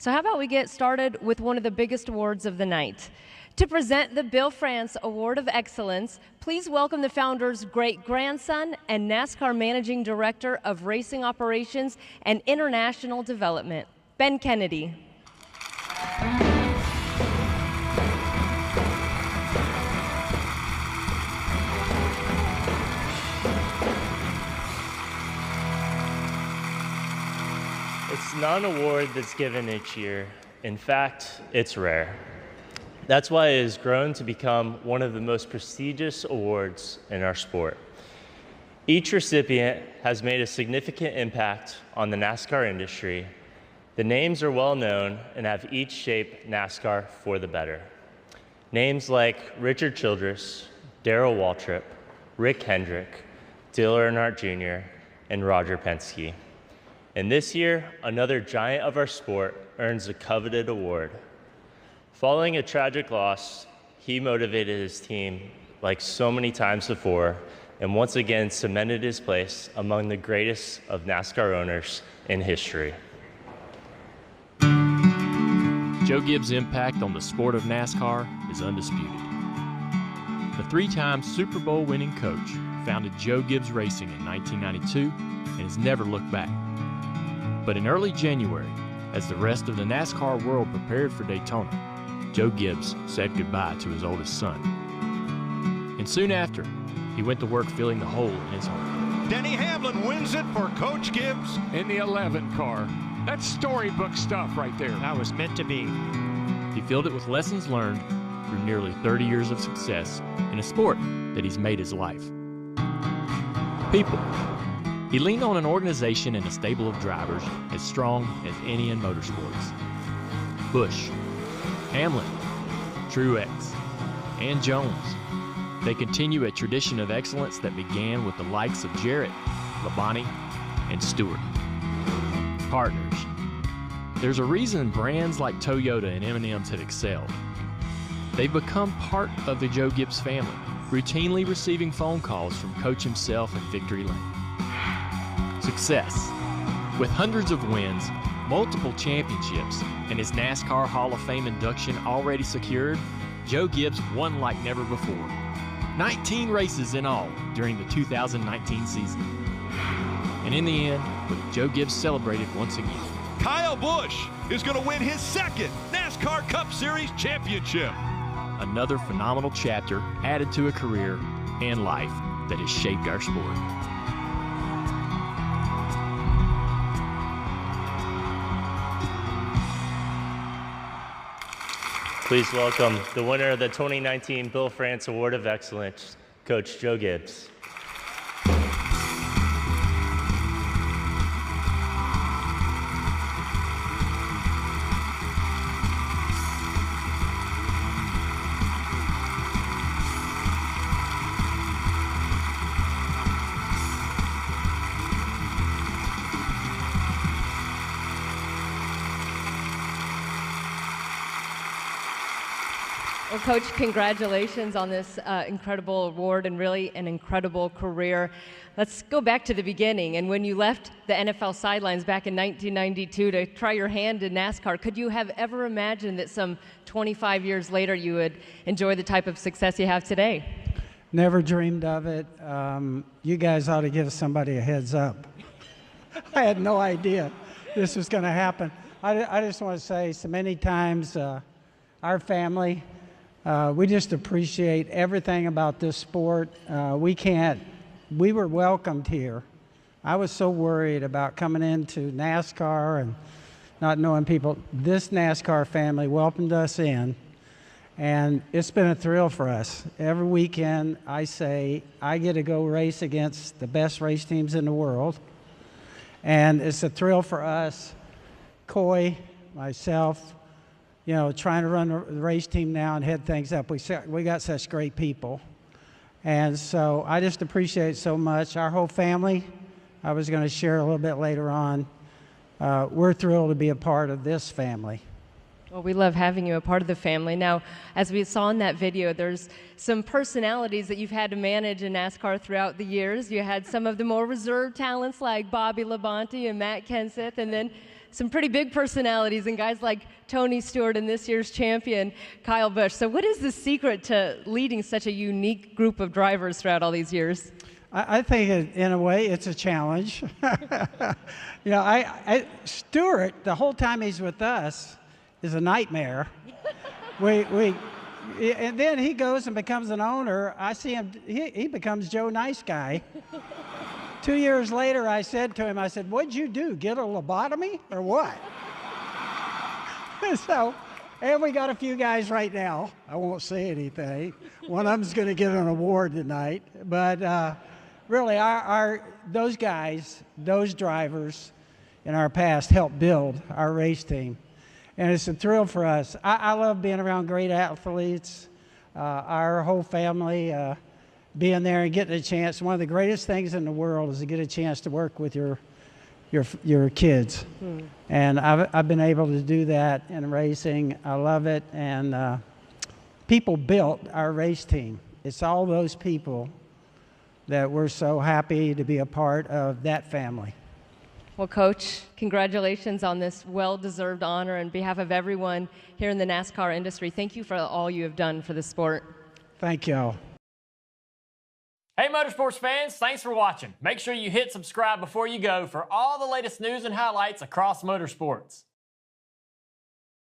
So how about we get started with one of the biggest awards of the night. To present the Bill France Award of Excellence, please welcome the founder's great-grandson and NASCAR Managing Director of Racing Operations and International Development, Ben Kennedy. It's not an award that's given each year. In fact, it's rare. That's why it has grown to become one of the most prestigious awards in our sport. Each recipient has made a significant impact on the NASCAR industry. The names are well known and have each shaped NASCAR for the better. Names like Richard Childress, Darrell Waltrip, Rick Hendrick, Dale Earnhardt Jr., and Roger Penske. And this year, another giant of our sport earns a coveted award. Following a tragic loss, he motivated his team like so many times before and once again cemented his place among the greatest of NASCAR owners in history. Joe Gibbs' impact on the sport of NASCAR is undisputed. The three-time Super Bowl winning coach founded Joe Gibbs Racing in 1992 and has never looked back. But in early January, as the rest of the NASCAR world prepared for Daytona, Joe Gibbs said goodbye to his oldest son. And soon after, he went to work filling the hole in his heart. Denny Hamlin wins it for Coach Gibbs. In the 11 car. That's storybook stuff right there. That was meant to be. He filled it with lessons learned through nearly 30 years of success in a sport that he's made his life. People. He leaned on an organization and a stable of drivers as strong as any in motorsports. Busch, Hamlin, Truex, and Jones. They continue a tradition of excellence that began with the likes of Jarrett, Labonte, and Stewart. Partners. There's a reason brands like Toyota and M&M's have excelled. They've become part of the Joe Gibbs family, routinely receiving phone calls from Coach himself in Victory Lane. Success. With hundreds of wins, multiple championships, and his NASCAR Hall of Fame induction already secured, Joe Gibbs won like never before. 19 races in all during the 2019 season. And in the end, Joe Gibbs celebrated once again. Kyle Busch is going to win his second NASCAR Cup Series championship. Another phenomenal chapter added to a career and life that has shaped our sport. Please welcome the winner of the 2019 Bill France Award of Excellence, Coach Joe Gibbs. Well, Coach, congratulations on this incredible award and really an incredible career. Let's go back to the beginning. And when you left the NFL sidelines back in 1992 to try your hand in NASCAR, could you have ever imagined that some 25 years later you would enjoy the type of success you have today? Never dreamed of it. You guys ought to give somebody a heads up. I had no idea this was going to happen. I just want to say so many times our family, we just appreciate everything about this sport. We were welcomed here. I was so worried about coming into NASCAR and not knowing people. This NASCAR family welcomed us in, and it's been a thrill for us. Every weekend, I say, I get to go race against the best race teams in the world, and it's a thrill for us. Coy, myself, you know, trying to run the race team now and head things up. We got such great people. And so I just appreciate it so much. Our whole family, I was going to share a little bit later on, we're thrilled to be a part of this family. Well, we love having you a part of the family. Now, as we saw in that video, there's some personalities that you've had to manage in NASCAR throughout the years. You had some of the more reserved talents like Bobby Labonte and Matt Kenseth, and then some pretty big personalities and guys like Tony Stewart and this year's champion, Kyle Busch. So what is the secret to leading such a unique group of drivers throughout all these years? I think in a way it's a challenge. You know, Stewart, the whole time he's with us, is a nightmare. And then he goes and becomes an owner. I see him, he becomes Joe Nice Guy. 2 years later, I said to him, I said, what'd you do, get a lobotomy or what? So, and we got a few guys right now. I won't say anything. One of them's going to get an award tonight. But really, those guys, those drivers in our past helped build our race team. And it's a thrill for us. I love being around great athletes, our whole family, being there and getting a chance. One of the greatest things in the world is to get a chance to work with your kids. And I've been able to do that in racing. I love it. And people built our race team. It's all those people that we're so happy to be a part of that family. Well, Coach, congratulations on this well-deserved honor. On behalf of everyone here in the NASCAR industry, thank you for all you have done for the sport. Thank y'all. Hey, Motorsports fans, thanks for watching. Make sure you hit subscribe before you go for all the latest news and highlights across motorsports.